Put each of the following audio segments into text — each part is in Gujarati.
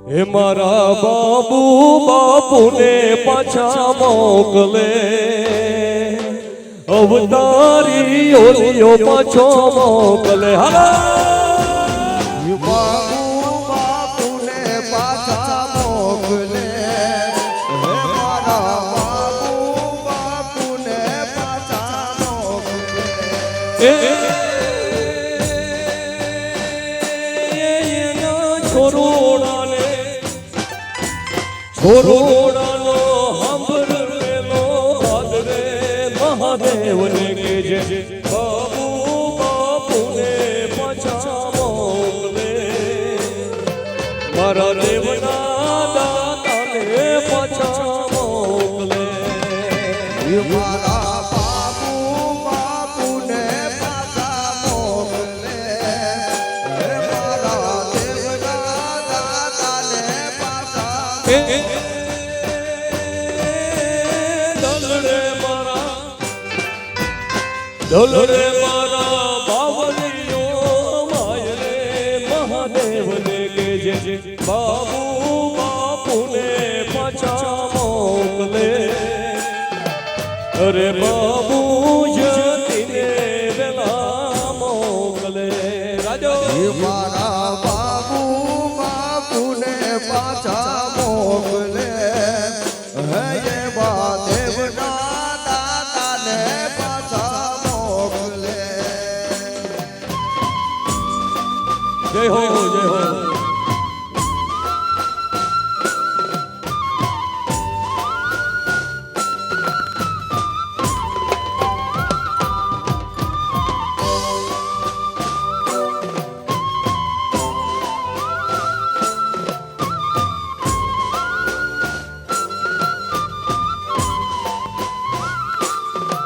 હે મારા બાબુ બાપુને પાછા મોકલે અવતારી ઓલિયો પાછો મોકલે બાબુ બાપુને પાછા મોકલે મારા બાબુ બાપુને પાછા મોકલે છોરોડાનો સાંભળેલો આદરે મહાદેવને કેજે બાબુ બાપુને પાછા મોકલે મારા દેવના દાતાને પાછા મોકલે મારા બાબુ બાપુને પાછા મોકલે મારા દેવના દાતાને પાછા દલરે મારા બાવલિયો માયરે મહાદેવને કેજે બાબુ બાપુને પાછા મોકલે અરે બાબુ જતીને વેલા મોકલે રાજો મારા બાબુ બાપુને પાછા મોકલે હે દેવના દાતાને પાછા મોકલે જય હો જય હો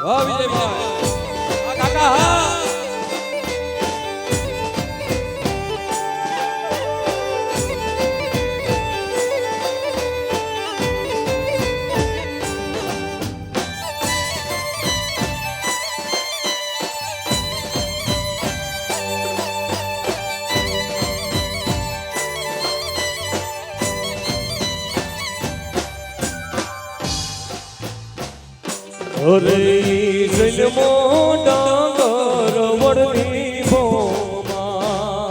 વાહ વિજયભાઈ આ કાકા હા અરે જન્મો ડાંગર વડની ભોમાં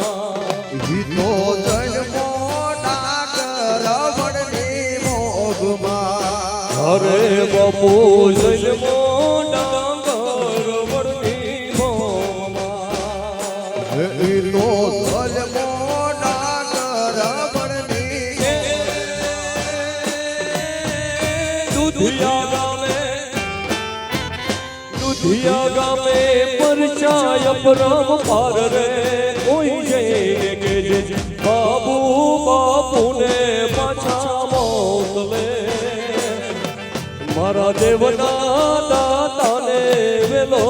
હિતો જન્મો ડાંગર વડની મોગમાં અરે બાપુ જન્મો ડાંગર વડની ભોમાં હિતો જન્મો ડાંગર વડની દુધિયા ગામે પરચાય પરમ પાર રે કોઈ જઈને કેજે બાબુ બાપુને પાછા મોકલે મારા દેવના દાતાને વેલો